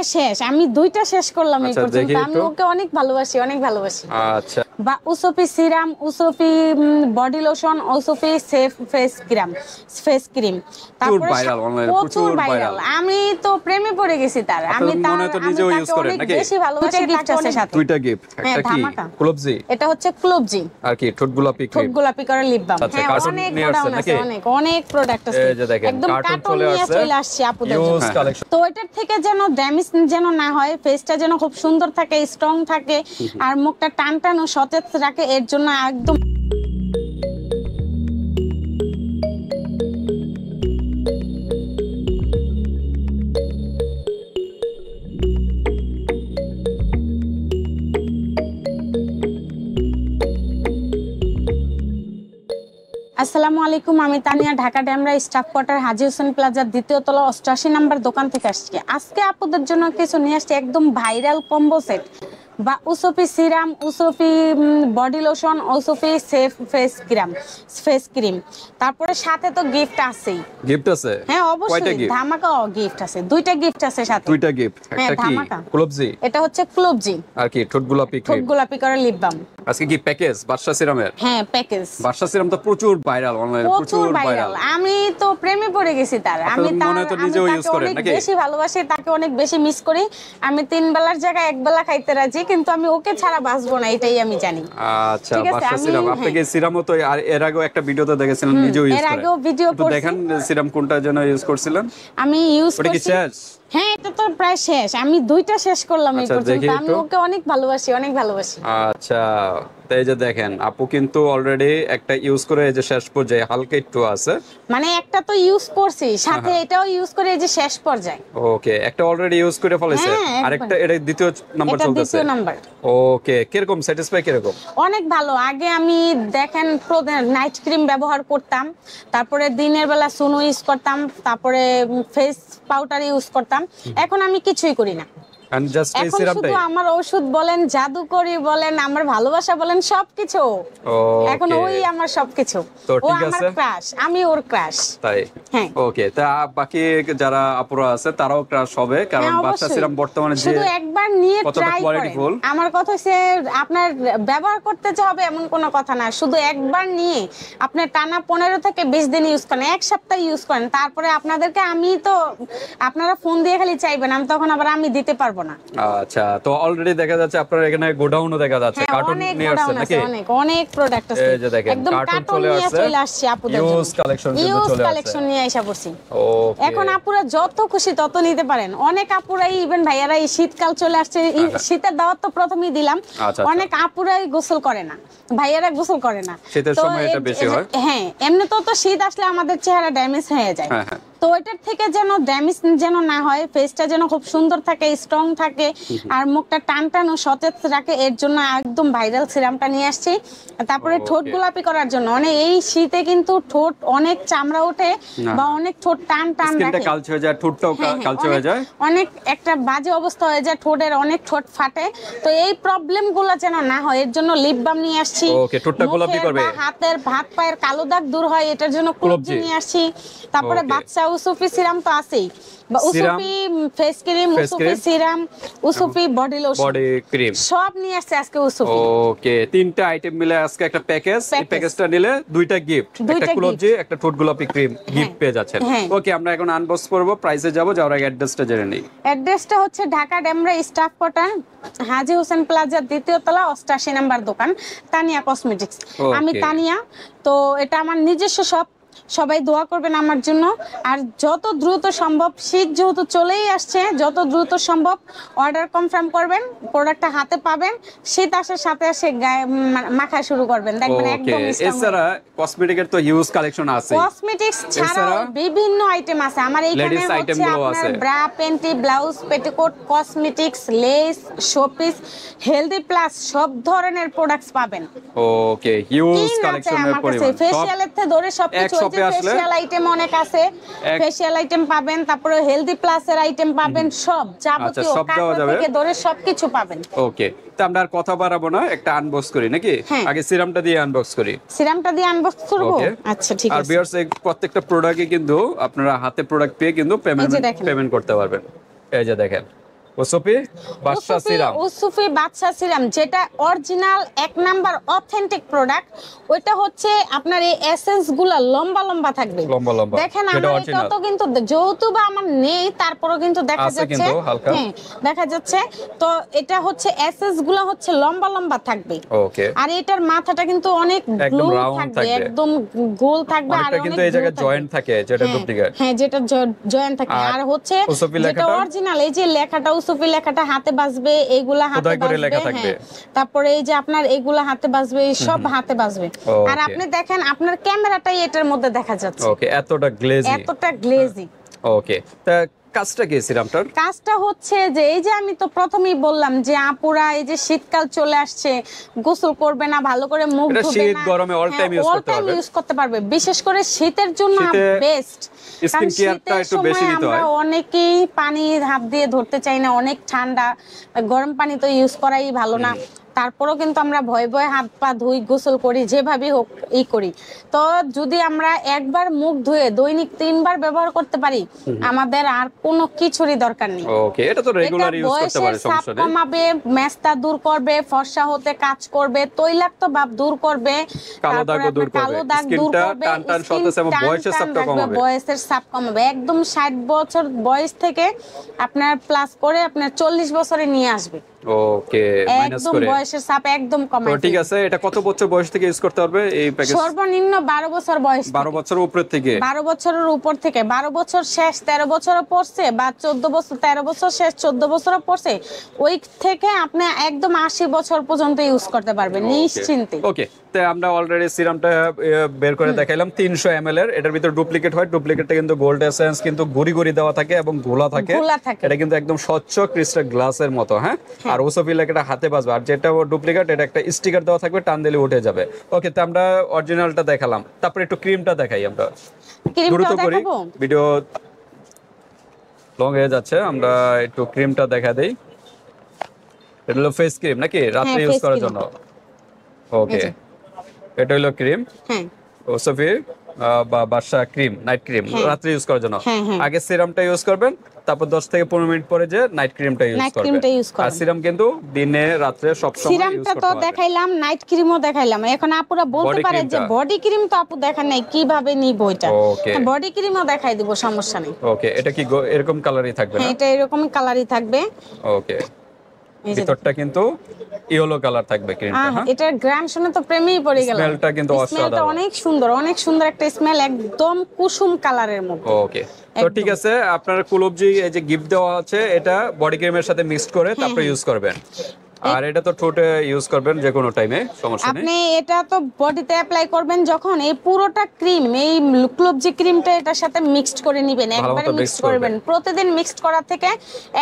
প্রায় শেষ, আমি দুইটা শেষ করলাম এই পর্যন্ত। আমি ওকে অনেক ভালোবাসি, অনেক ভালোবাসি। আচ্ছা, বা উসোফি সিরাম, উসোফি বডি লোশন, উসোফি সেফ ফেস ক্রিম, তারপরে প্রচুর ভাইরাল। আমি তো প্রেমে পড়ে গেছি তার। আমি তাকে অনেক বেশি ভালোবাসি। গিফট আছে সাথে, দুইটা গিফট। একটা কি ক্লোবজি, এটা হচ্ছে ক্লোবজি, আর কি ঠোঁট গোলাপি ক্রিম, ঠোঁট গোলাপি করে লিপ বাম। হ্যাঁ, অনেক প্রোডাক্ট আছে, অনেক প্রোডাক্ট আছে। একদম কার্টুন নিয়ে চলে আসছে আপুদের জন্য। তো এটার থেকে যেন ড্যামেজ যেন না হয়, ফেসটা যেন খুব সুন্দর থাকে, স্ট্রং থাকে, আর মুখটা টান টান ও সতেজ রাখে, এর জন্য একদম আসসালামু আলাইকুম। আমি তানিয়া, ঢাকা ড্যামরা স্টাফ কোয়ার্টার হাজী হোসেন প্লাজার 2য় তলা 88 নম্বর দোকান থেকে আসছি। আজকে আপুদের জন্য কিছু নিয়ে আসছি, একদম ভাইরাল কম্বো সেট। বা উসোফি সিরাম, উসোফি বডি লোশন, উসোফি সেফ ফেস ক্রিম, তারপরে সাথে তো গিফট আছেই। গিফট আছে? হ্যাঁ অবশ্যই, ধামাকা গিফট আছে, দুইটা গিফট আছে সাথে। দুইটা গিফট, একটা কি ক্লোবজি, এটা হচ্ছে ক্লোবজি, আর কি ঠোঁট গোলাপি করে লিপ বাম। আজকে কি প্যাকেজ বাদশা সিরামের? হ্যাঁ প্যাকেজ। বাদশা সিরাম তো প্রচুর ভাইরাল, অনলাইনে প্রচুর ভাইরাল। আমি তো প্রেমে পড়ে গেছি তার। আমি তাকে অনেক বেশি ভালোবাসি, তাকে অনেক বেশি মিস করি। আমি 3 বেলার জায়গায় 1 বেলা খাইতে রাজি, কিন্তু আমি ওকে ছাড়া বাঁচবো না, এটাই আমি জানি। আচ্ছা, বাদশা সিরাম। আপনি কি সিরামও তো এর আগেও একটা ভিডিওতে দেখেছিলেন, নিজেও ইউজ করেন? এর আগেও ভিডিও করছি। দেখেন সিরাম কোনটা যেন ইউজ করছিলেন? আমি ইউজ করছি। ওটা কি শেষ? হ্যাঁ, এটা তো প্রায় শেষ, আমি দুইটা শেষ করলাম এই পর্যন্ত। আমি ওকে অনেক ভালোবাসি, অনেক ভালোবাসি। আচ্ছা, তাই যে দেখেন আপু কিন্তু অলরেডি একটা ইউজ করে এই যে শেষ পর্যায়ে হালকা একটু আছে, মানে একটা তো ইউজ করছি, সাথে এটাও ইউজ করে এই যে শেষ পর্যায়ে। ওকে, একটা অলরেডি ইউজ করে ফেলেছে, আরেকটা এটা দ্বিতীয় নাম্বার চলতেছে। এটা দ্বিতীয় নাম্বার। ওকে, কিরকম স্যাটিসফাই কিরকম? অনেক ভালো। আগে আমি দেখেন নাইট ক্রিম ব্যবহার করতাম, তারপরে দিনের বেলা সুনো ইউজ করতাম, তারপরে ফেস পাউডার ইউজ করতাম। এখন আমি কিছুই করি না। এখন শুধু আমার ওষুধ বলেন, জাদুকরি বলেন, আমার ভালোবাসা বলেন, সবকিছু এখন ওই আমার সবকিছু। ও আমার ক্রাশ, আমি ওর ক্রাশ। তাই? হ্যাঁ। ওকে, তা বাকি যারা আপুরা আছে তারাও ক্রাশ হবে, কারণ বাদশা সিরাম বর্তমানে যে শুধু একবার নিয়ে ট্রাই করেন। আমার কথা হচ্ছে আপনার ব্যবহার করতে হবে এমন কোনো কথা না, শুধু একবার নিয়ে আপনি টানা 15 থেকে 20 দিন ইউজ করেন, 1 সপ্তাহ ইউজ করেন, তারপরে আপনাদেরকে আমি তো আপনারা ফোন দিয়ে খালি চাইবেন, আমি তখন আবার আমি দিতে পারবো না। আচ্ছা, তো অলরেডি দেখা যাচ্ছে আপনার এখানে গোডাউনও দেখা যাচ্ছে, কার্টুন নিয়ে আসছে নাকি? অনেক প্রোডাক্ট আছে, এই যে দেখেন কার্টুন চলে আসছে আপুদের ইউজ কালেকশন নিয়ে আইসা পড়ছি। এখন আপুরা যত খুশি তত নিতে পারেন। অনেক আপুরাই ইভেন ভাইয়ারাই শীতকাল চলে আসছে, শীতের দাওয়াত তো প্রথমেই দিলাম। অনেক আপুরাই গোসল করে না, ভাইয়ারা গোসল করে না, শীতের সময় এটা বেশি হয়। হ্যাঁ, এমনি তো শীত আসলে আমাদের চেহারা ড্যামেজ হয়ে যায়। তো এটার থেকে যেন ড্যামেজ যেন না হয়, ফেসটা যেন খুব সুন্দর থাকে, স্ট্রং থাকে, আর মুখটা টান টান ও সতেজ রাখে, এর জন্য একদম ভাইরাল সিরামটা নিয়ে আসছি। তারপরে ঠোঁট গোলাপি করার জন্য, অনেক এই শীতে কিন্তু ঠোঁট অনেক চামড়া ওঠে বা অনেক ঠোঁট টান টান রাখে, কালচে হয়ে যায়, ঠোঁটটাও কালচে হয়ে যায়, অনেক একটা বাজে অবস্থা হয়ে যায় ঠোঁটের, অনেক ঠোঁট ফাটে। তো এই প্রবলেমগুলো যেন না হয়, এর জন্য লিপ বাম নিয়ে আসছি। ওকে, ঠোঁটটা গোলাপি করবে, হাতের হাত পায়ের কালো দাগ দূর হয়, এটার জন্য ক্লোবজি নিয়ে আসছি। তারপরে বাচ্চা উসুফি সিরাম তো আছেই, বা উসুফি ফেস ক্রিম, উসুফি সিরাম, উসুফি বডি ক্রিম, সব নিয়ে আসছে আজকে উসুফি। ওকে, 3টা আইটেম মিলে আজকে একটা প্যাকেজ। এই প্যাকেজটা নিলে 2টা গিফট, একটা ক্লোবজি, একটা ঠোঁট গোলাপি ক্রিম গিফট পেয়ে যাচ্ছেন। ওকে, আমরা এখন আনবক্স করব, প্রাইসে যাব, যাওয়ার আগে অ্যাড্রেসটা জেনে নেই। অ্যাড্রেসটা হচ্ছে ঢাকা ডেমরা স্টাফ কোয়ার্টার হাজী হোসেন প্লাজার 2য় তলা 88 নম্বর দোকান, তানিয়া কসমেটিক্স। আমি তানিয়া, তো এটা আমার নিজস্ব শপ। সবাই দোয়া করবেন আমার জন্য। আর যত দ্রুত সম্ভব, শীত যেহেতু চলেই আসছে, যত দ্রুত সম্ভব অর্ডার কনফার্ম করবেন, প্রোডাক্টটা হাতে পাবেন, শীত আসার সাথে গায়ে মাখা শুরু করবেন, দেখবেন একদম স্ট্রং। এছাড়া কসমেটিকের তো হিউজ কালেকশন আছে, কসমেটিক্স ছাড়াও বিভিন্ন আইটেম আছে আমার এইখানে। হচ্ছে আপনার bra, panty, blouse, petticoat, cosmetics, less, showpiece, healthy plus সব ধরনের প্রোডাক্টস পাবেন। ওকে, হিউজ কালেকশনের পরিমাণ, ফেশিয়ালের থেকে ধরে সবকিছু, ফেশিয়াল আইটেম অনেক আছে, ফেশিয়াল আইটেম পাবেন, তারপরে হেলদি প্লাসের আইটেম পাবেন, সব যাবতীয় কাপড় থেকে ধরে সবকিছু পাবেন। ওকে, তো আমরা আর কথা বাড়াবো না, একটা আনবক্স করি নাকি? আগে সিরামটা দিয়ে আনবক্স করি। সিরামটা দিয়ে আনবক্স করব? আচ্ছা ঠিক আছে। আর ভিউয়ার্স, এই প্রত্যেকটা প্রোডাক্টে কিন্তু আপনারা হাতে প্রোডাক্ট পেয়ে কিন্তু পেমেন্ট করতে পারবেন। এই যে দেখেন ওসফি বাদশা সিরাম, ওসফি বাদশা সিরাম যেটা অরিজিনাল এক নাম্বার অথেন্টিক প্রোডাক্ট, ওইটা হচ্ছে আপনার এই এসেন্স গুলা লম্বা লম্বা থাকবে, লম্বা লম্বা দেখেন আমার এটা তো কিন্তু যেহেতু বা আমার নেই তারপরেও কিন্তু দেখা যাচ্ছে, হ্যাঁ দেখা যাচ্ছে। তো এটা হচ্ছে এসেন্স গুলা হচ্ছে লম্বা লম্বা থাকবে। ওকে, আর এটার মাথাটা কিন্তু অনেক গ্লো থাকবে, একদম গোল থাকবে, আর অনেক কিন্তু এই জায়গায় জয়েন্ট থাকে যেটা ডুপ্লিকেট, হ্যাঁ যেটা জয়েন্ট থাকে। আর হচ্ছে যেটা অরিজিনাল এই যে লেখাটা ওসফি লেখাটা হাতে বাজবে, এইগুলা হাতে বাজবে, তারপরে এই যে আপনার এইগুলা হাতে বাজবে, সব হাতে বাজবে। আর আপনি দেখেন আপনার ক্যামেরাটাই এটার মধ্যে দেখা যাচ্ছে। ওকে, এতটা গ্লেজি। ওকে, তা কাজটা কি সিরামটার? কাজটা হচ্ছে যে এই যে আমি তো প্রথমেই বললাম যে আপুরা এই যে শীতকাল চলে আসছে, গোসল করবে না, ভালো করে মুখ ধুবে না, শীত গরমে অল টাইম ইউজ করতে পারবে। বিশেষ করে শীতের জন্য বেস্ট। স্কিন কেয়ারটা একটু বেশি নিতে হয়। আমরা অনেকেই পানি হাত দিয়ে ধরতে চাই না, অনেক ঠান্ডা, গরম পানি তো ইউজ করাই ভালো না। তারপরেও কিন্তু আমরা ভয়ে ভয়ে হাত পা ধুই, গোসল করি, যেভাবে হোক করি। তো যদি আমরা একবার মুখ ধুয়ে দৈনিক 3 বার ব্যবহার করতে পারি, আমাদের আর কোনো কিছুরই দরকার নেই। ওকে, এটা তো রেগুলার ইউজ করতে পারে, সমস্যা নেই। কমাবে, মেস্তা দূর করবে, ফর্সা হতে কাজ করবে, তৈলাক্ত ভাব দূর করবে, কালো দাগ দূর করবে, টান সতেজ এবং বয়সের চাপটা কমাবে, বয়সের চাপ কমাবে। একদম 60 বছর বয়স থেকে আপনার প্লাস করে আপনার 40 বছরে নিয়ে আসবে। ওকে, মাইনাস করে বয়সের চাপ একদম কমায়। তো ঠিক আছে, এটা কত বছর বয়স থেকে ইউজ করতে পারবে এই প্যাকেজ? সর্বনিম্ন 12 বছর বয়স, 12 বছরের উপর থেকে, 12 বছরের উপর থেকে, 12 বছর শেষ 13 বছরও পড়ছে, বা 14 বছর 13 বছর শেষ 14 বছরও পড়ছে, ওই থেকে আপনি একদম 80 বছর পর্যন্ত ইউজ করতে পারবেন নিশ্চিন্তে। ওকে, তো আমরা অলরেডি সিরামটা বের করে দেখাইলাম 300 ml এর। এটার ভিতর ডুপ্লিকেট হয়, ডুপ্লিকেটটা কিন্তু গোল্ড এসেন্স কিন্তু গুড়ি গুড়ি দেওয়া থাকে এবং গোলা থাকে। এটা কিন্তু একদম স্বচ্ছ ক্রিস্টাল গ্লাসের মতো, হ্যাঁ। আর ওসফি লেখাটা হাতে বাজবে, আর যেটা ডুপ্লিকেট এটা একটা স্টিকার দেওয়া থাকবে, টান দিলে উঠে যাবে। ওকে, তো আমরা অরিজিনালটা দেখালাম, তারপরে একটু ক্রিমটা দেখাই। আমরা দ্রুত করি, ভিডিও লং হয়ে যাচ্ছে, আমরা একটু ক্রিমটা দেখা দেই। এটা হলো ফেস ক্রিম নাকি, রাতে ইউজ করার জন্য? ওকে, এটা হলো ক্রিম, হ্যাঁ, ওসফি বা বাদশা ক্রিম, নাইট ক্রিম, রাতে ইউজ করার জন্য। আগে সিরামটা ইউজ করবেন, তারপর 10 থেকে 15 মিনিট পরে যে নাইট ক্রিমটা ইউজ করবেন। আর সিরাম কিন্তু দিনে রাতে সব সময় ইউজ করতে হবে। সিরামটা তো দেখাইলাম, নাইট ক্রিমও দেখাইলাম। এখন আপুরা বলতে পারে যে বডি ক্রিম তো আপু দেখান নাই, কিভাবে নিব এটা? বডি ক্রিমও দেখাই দিব, সমস্যা নেই। ওকে, এটা কি এরকম কালারই থাকবে? হ্যাঁ, এটা এরকমই কালারই থাকবে। ওকে, ভিতরটা কিন্তু ইয়েলো কালার থাকবে ক্রিমটা। হ্যাঁ, এটার গ্রাম শুনে তো প্রেমেই পড়ে গেল। স্মেলটা কিন্তু অসাধারণ, অনেক সুন্দর, অনেক সুন্দর একটা স্মেল, একদম কুসুম কালারের মতো। ওকে, তো ঠিক আছে, আপনার কুলুবজি এই যে গিফট দেওয়া আছে, এটা বডি ক্রিমের সাথে মিক্সড করে তারপরে ইউজ করবেন। আর এটা তো ঠোঁটে ইউজ করবেন যে কোনো টাইমে, সমস্যা নেই। আপনি এটা তো বডিতে অ্যাপ্লাই করবেন যখন, এই পুরোটা ক্রিম, এই কুলুবজি ক্রিমটা এটার সাথে মিক্সড করে নেবেন, একবারে মিক্সড করবেন। প্রতিদিন মিক্সড করার থেকে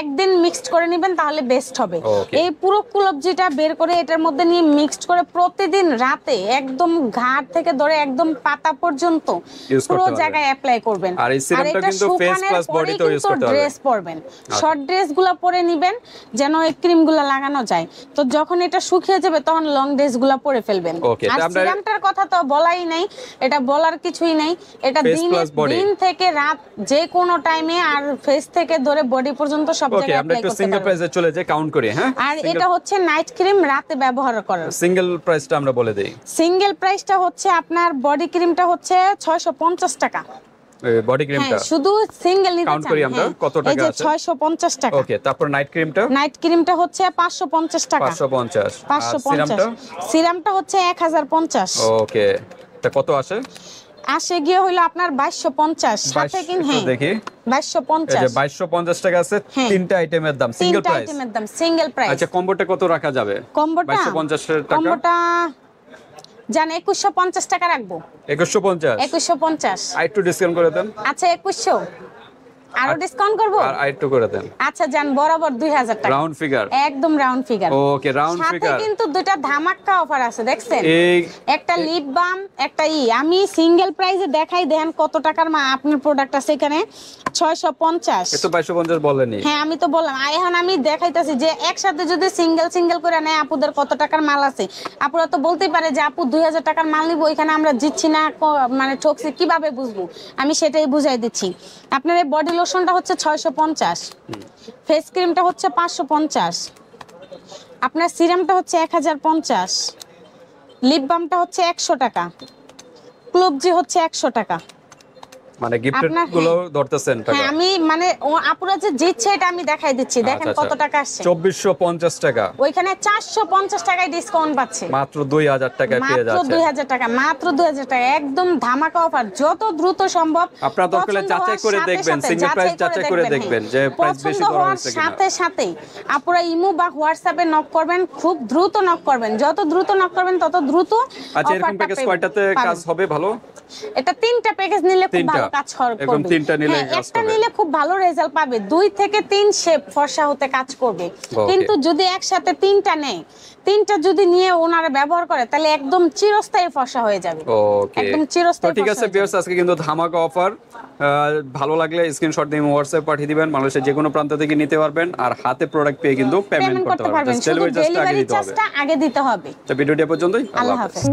একদিন মিক্সড করে নেবেন, তাহলে বেস্ট হবে। এই পুরো কুলুবজিটা বের করে এটার মধ্যে নিয়ে মিক্সড করে প্রতিদিন রাতে একদম ঘাড় থেকে ধরে একদম পাতা পর্যন্ত পুরো জায়গায় অ্যাপ্লাই করবেন। আর এই সিরামটা কিন্তু ফেস প্লাস বডিতে ইউজ করতে হবে। ড্রেস পরবেন, শর্ট ড্রেসগুলো পরে নেবেন যেন এই ক্রিমগুলো লাগানো যায়। তো যখন এটা শুকিয়ে যাবে তখন লং ড্রেসগুলো পরে ফেলবেন। আর সিরামটার কথা তো বলাই নাই, এটা বলার কিছুই নাই। এটা দিন থেকে রাত যে কোনো টাইমে, আর ফেস থেকে ধরে বডি পর্যন্ত সব জায়গায় অ্যাপ্লাই করতে পারবেন। আমরা একটু সিঙ্গেল প্রাইসে চলে যাই, কাউন্ট করি। হ্যাঁ, আর এটা হচ্ছে নাইট ক্রিম, রাতে ব্যবহার করার। সিঙ্গেল প্রাইসটা আমরা বলে দেই। সিঙ্গেল প্রাইসটা হচ্ছে আপনার বডি ক্রিমটা হচ্ছে 650 টাকা। বডি ক্রিমটা শুধু সিঙ্গেল নিতে চান, কাউন্ট করি আমরা কত টাকা আছে? 650 টাকা। ওকে, তারপর নাইট ক্রিমটা হচ্ছে 550 টাকা। 550। সিরামটা হচ্ছে 1050। ওকে, এটা কত আসে? আসে গিয়ে হলো আপনার 2250 সাথে কিন। হ্যাঁ, দেখি 2250। এই যে 2250 টাকা আছে, তিনটা আইটেমের দাম, সিঙ্গেল প্রাইস। তিনটা আইটেমের দাম সিঙ্গেল প্রাইস। আচ্ছা, কম্বোটা কত রাখা যাবে? কম্বোটা 2250 টাকা, কম্বোটা জান 2150 টাকা রাখবো। 2150 আর একটু ডিসকাউন্ট করে দেন। আচ্ছা, 2100 আরো ডিসকাউন্ট করব, আর একটু করে দেন। আচ্ছা জান, বরাবর 2000 টাকা, রাউন্ড ফিগার, একদম রাউন্ড ফিগার। ওকে, রাউন্ড ফিগার। সাথে কিন্তু দুটো ধামাকা অফার আছে, দেখছেন? একটা লিপ বাম, একটা আমি সিঙ্গেল প্রাইসে দেখাই দেন কত টাকার আপনার প্রোডাক্ট আছে এখানে। 650। এত 2250 বলেনি। হ্যাঁ, আমি তো বললাম। এখন আমি দেখাইতাছি যে একসাথে যদি সিঙ্গেল করে নেয় আপুদের কত টাকার মাল আছে। আপুরা তো বলতেই পারে যে আপু 2000 টাকার মাল নিব, এখানে আমরা জিতছি না, মানে ঠকছি, কিভাবে বুঝবো? আমি সেটাই বুঝাই দিচ্ছি। আপনার এই বডি লোশনটা হচ্ছে 650, ফেস ক্রিমটা হচ্ছে 550, আপনার সিরামটা হচ্ছে 1050, লিপ বামটা হচ্ছে 100 টাকা, ক্লোবজি হচ্ছে 100 টাকা। মানে গিফটেড গুলো ধরতেছেন টাকা? হ্যাঁ, আমি মানে আপুরা যে দিচ্ছে এটা আমি দেখাই দিচ্ছি, দেখেন কত টাকা আসছে। 2450 টাকা, ওইখানে 450 টাকায় ডিসকাউন্ট পাচ্ছে, মাত্র 2000 টাকায় পেয়ে যাচ্ছে। মাত্র 2000 টাকা, মাত্র 2000 টাকা, একদম ধামাকা অফার। যত দ্রুত সম্ভব আপনারা দরকার হলে যাচাই করে দেখবেন, সিঙ্গেল প্রাইস যাচাই করে দেখবেন যে প্রাইস বেশি ধরা হচ্ছে কিনা। সাথে সাথেই আপুরা ইমো বা হোয়াটসঅ্যাপে নক করবেন, খুব দ্রুত নক করবেন, যত দ্রুত নক করবেন তত দ্রুত। আচ্ছা, এরকম প্যাকেজ কয়টাতে কাজ হবে ভালো? এটা 3টা প্যাকেজ নিলে খুব ভালো কাজ করবে। একদম 3টা নিলে কাজ একটা নিলে খুব ভালো রেজাল্ট পাবে, 2 থেকে 3 শেপ ফর্সা হতে কাজ করবে। কিন্তু যদি একসাথে 3টা নেয়, 3টা যদি নিয়ে ওনারা ব্যবহার করে তাহলে একদম চিরস্থায়ী ফর্সা হয়ে যাবে। ওকে, একদম চিরস্থায়ী। ঠিক আছে ভিউয়ার্স, আজকে কিন্তু ধামাকা অফার। ভালো লাগলে স্ক্রিনশট দিয়ে হোয়াটসঅ্যাপ পাঠিয়ে দিবেন, বাংলাদেশের যে কোনো প্রান্ত থেকে নিতে পারবেন আর হাতে প্রোডাক্ট পেয়ে কিন্তু পেমেন্ট করতে পারবেন। শুধু ডেলিভারি চার্জটা আগে দিতে হবে। তো ভিডিওটি পর্যন্তই, আল্লাহ হাফেজ।